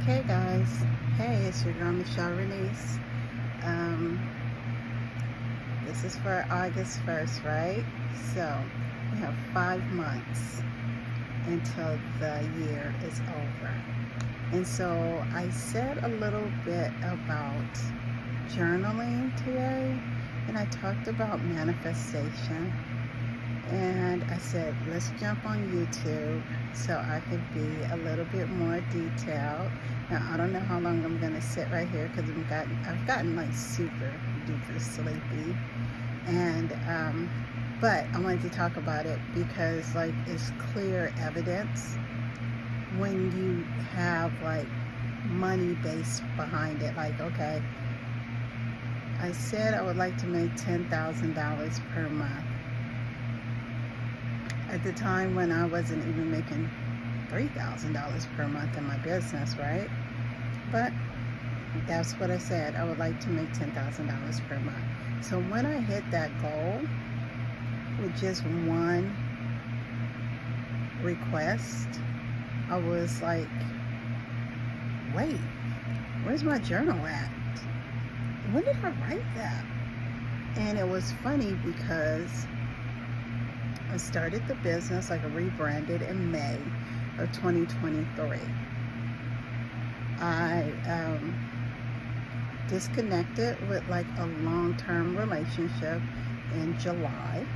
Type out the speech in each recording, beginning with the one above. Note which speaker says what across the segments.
Speaker 1: Okay, guys. Hey, it's your girl Michelle Release. Um, this is for August 1st, right? So we have 5 months until the year is over. And so I said a little bit about journaling today, and I talked about manifestation. And I said, let's jump on YouTube so I could be a little bit more detailed. Now, I don't know how long I'm going to sit right here because I've gotten like super duper sleepy. And, but I wanted to talk about it because like it's clear evidence when you have like money based behind it. Like, okay, I said I would like to make $10,000 per month. At the time when I wasn't even making $3,000 per month in my business, right? But that's what I said. I would like to make $10,000 per month. So when I hit that goal with just one request, I was like, wait, where's my journal at? When did I write that? And it was funny because I started the business, like I rebranded in May of 2023. I disconnected with like a long-term relationship in July.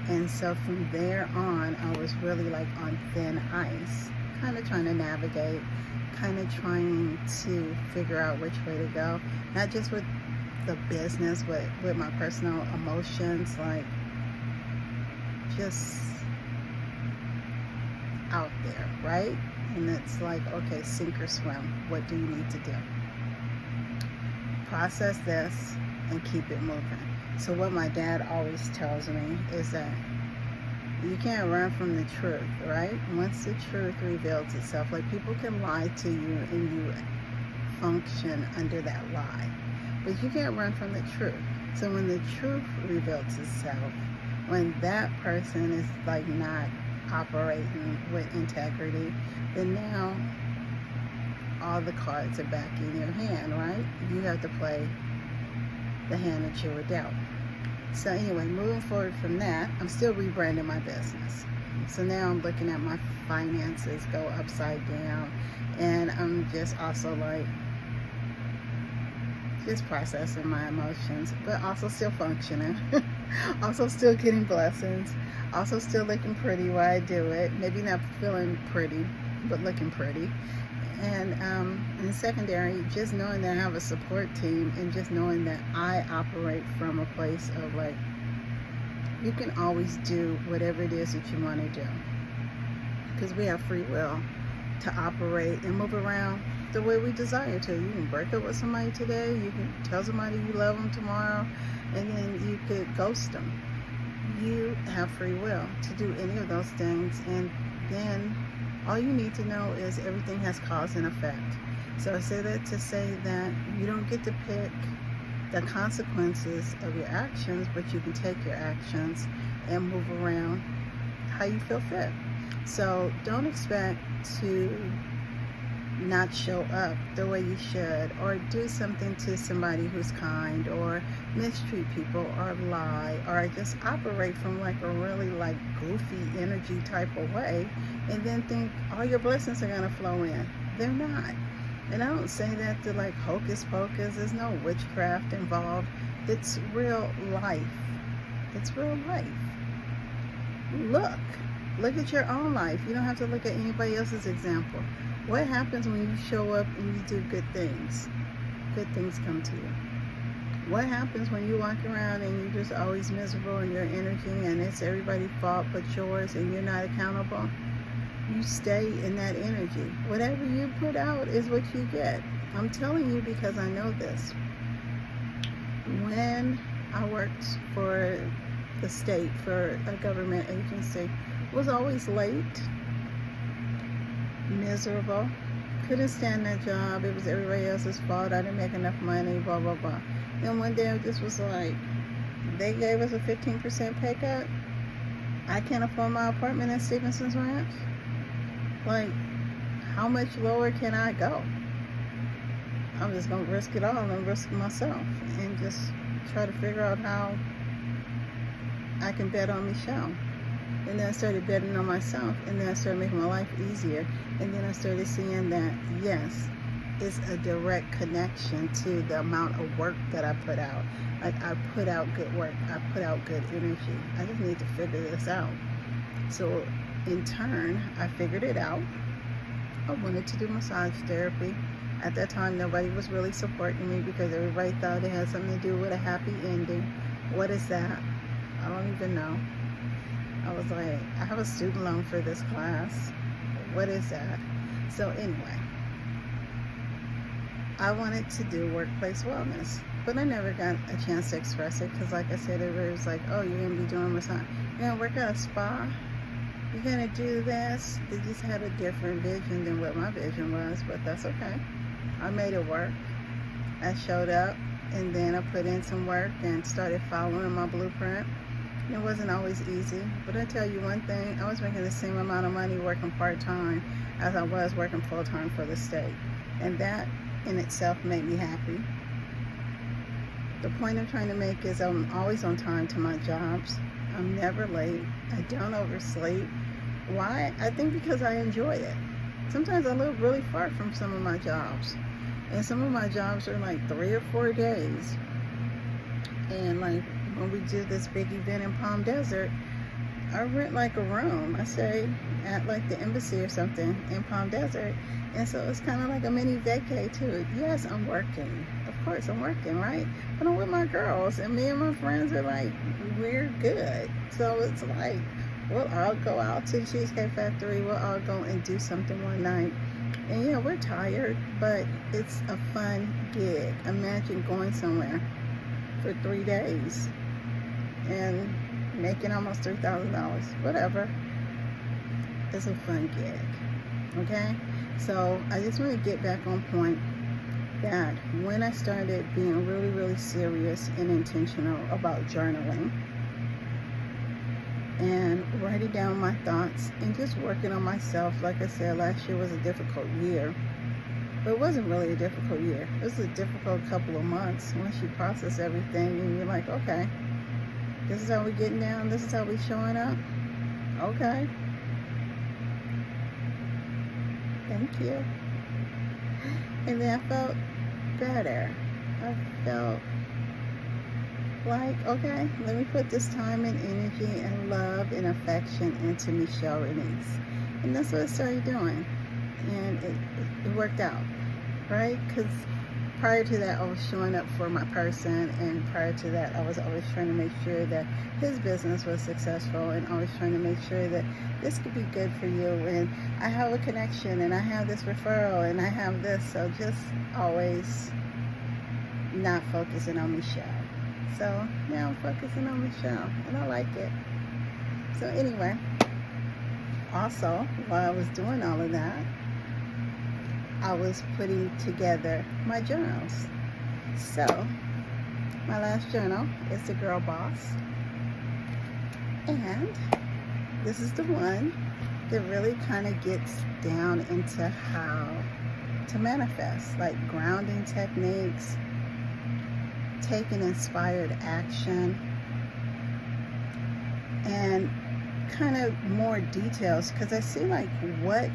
Speaker 1: And so from there on, I was really like on thin ice, kind of trying to navigate, kind of trying to figure out which way to go, not just with the business, but with my personal emotions, like just out there, right? And it's like, okay, sink or swim. What do you need to do? Process this and keep it moving. So what my dad always tells me is that you can't run from the truth, right? Once the truth reveals itself, like people can lie to you and you function under that lie, but you can't run from the truth. So when the truth reveals itself, when that person is like not operating with integrity, then now all the cards are back in your hand, right? You have to play the hand that you were dealt. So anyway, moving forward from that, I'm still rebranding my business. So now I'm looking at my finances go upside down, and I'm just also like just processing my emotions, but also still functioning. Also still getting blessings. Also still looking pretty while I do it. Maybe not feeling pretty, but looking pretty. And in secondary, just knowing that I have a support team and just knowing that I operate from a place of like, you can always do whatever it is that you want to do. Because we have free will to operate and move around the way we desire to. You can break up with somebody today, you can tell somebody you love them tomorrow, and then you could ghost them. You have free will to do any of those things, and then all you need to know is everything has cause and effect. So I say that to say that you don't get to pick the consequences of your actions, but you can take your actions and move around how you feel fit. So don't expect to not show up the way you should, or do something to somebody who's kind, or mistreat people, or lie, or just operate from like a really like goofy energy type of way, and then think all your blessings are gonna flow in. They're not. And I don't say that to like hocus pocus. There's no witchcraft involved. It's real life. It's real life. Look at your own life. You don't have to look at anybody else's example. What happens when you show up and you do good things? Good things come to you. What happens when you walk around and you're just always miserable in your energy and it's everybody's fault but yours and you're not accountable? You stay in that energy. Whatever you put out is what you get. I'm telling you because I know this. When I worked for the state, for a government agency, was always late, miserable, couldn't stand that job. It was everybody else's fault. I didn't make enough money, blah, blah, blah. Then one day I just was like, they gave us a 15% pay cut. I can't afford my apartment at Stevenson's Ranch. Like, how much lower can I go? I'm just going to risk it all and risk myself and just try to figure out how I can bet on Michelle. And then I started betting on myself, and then I started making my life easier. And then I started seeing that, yes, it's a direct connection to the amount of work that I put out. Like, I put out good work. I put out good energy. I just need to figure this out. So, in turn, I figured it out. I wanted to do massage therapy. At that time, nobody was really supporting me because everybody thought it had something to do with a happy ending. What is that? I don't even know. I was like, I have a student loan for this class. What is that? So anyway, I wanted to do workplace wellness, but I never got a chance to express it because, like I said, everybody was like, oh, you're going to be doing massage. You're going to work at a spa? You're going to do this? They just had a different vision than what my vision was, but that's okay. I made it work. I showed up, and then I put in some work and started following my blueprint. It wasn't always easy, but I tell you one thing, I was making the same amount of money working part-time as I was working full-time for the state. And that in itself made me happy. The point I'm trying to make is I'm always on time to my jobs. I'm never late. I don't oversleep. Why? I think because I enjoy it. Sometimes I live really far from some of my jobs. And some of my jobs are like 3 or 4 days. And like, when we do this big event in Palm Desert, I rent like a room, I stay at like the embassy or something in Palm Desert, and so it's kind of like a mini vacay too. Yes, I'm working, of course I'm working, right? But I'm with my girls, and me and my friends are like, we're good. So it's like, we'll all go out to the Cheesecake Factory, we'll all go and do something one night. And yeah, we're tired, but it's a fun gig. Imagine going somewhere for 3 days and making almost $3,000, whatever. It's a fun gig, okay? So I just want to get back on point that when I started being really, really serious and intentional about journaling and writing down my thoughts and just working on myself, like I said, last year was a difficult year, but it wasn't really a difficult year. It was a difficult couple of months once you process everything and you're like, okay, this is how we're getting down. This is how we're showing up. Okay. Thank you. And then I felt better. I felt like, okay, let me put this time and energy and love and affection into Michelle Renese. And that's what I started doing. And it worked out, right? Because prior to that, I was showing up for my person, and prior to that, I was always trying to make sure that his business was successful, and always trying to make sure that this could be good for you, and I have a connection, and I have this referral, and I have this. So just always not focusing on Michelle. So now I'm focusing on Michelle, and I like it. So anyway, also, while I was doing all of that, I was putting together my journals. So, my last journal is the Girl Boss. And this is the one that really kind of gets down into how to manifest, like grounding techniques, taking inspired action, and kind of more details, because I see like what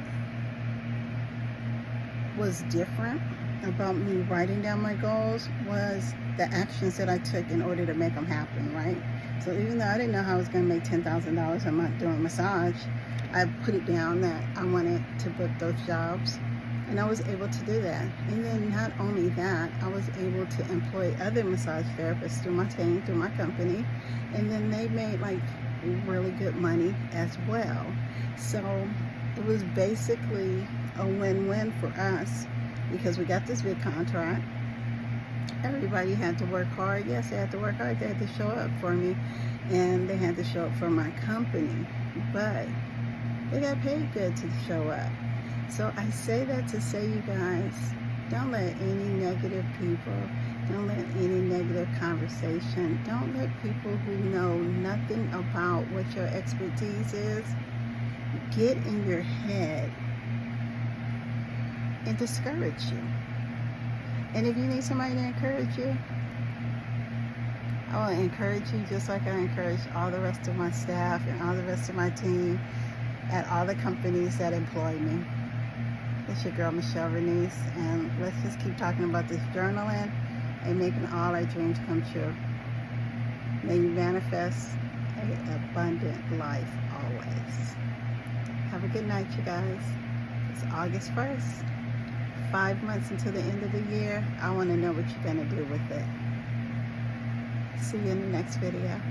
Speaker 1: was different about me writing down my goals was the actions that I took in order to make them happen, right? So even though I didn't know how I was going to make $10,000 a month doing massage, I put it down that I wanted to book those jobs, and I was able to do that. And then not only that, I was able to employ other massage therapists through my team, through my company, and then they made like really good money as well. So it was basically a win-win for us because we got this big contract. Everybody had to work hard. Yes, they had to work hard. They had to show up for me, and they had to show up for my company, but they got paid good to show up. So I say that to say, you guys, don't let any negative people, don't let any negative conversation, don't let people who know nothing about what your expertise is get in your head and discourage you. And if you need somebody to encourage you, I will encourage you just like I encourage all the rest of my staff and all the rest of my team at all the companies that employ me. It's your girl, Michelle Renese, and let's just keep talking about this journaling and making all our dreams come true. May you manifest an abundant life always. Have a good night, you guys. It's August 1st. 5 months until the end of the year. I want to know what you're going to do with it. See you in the next video.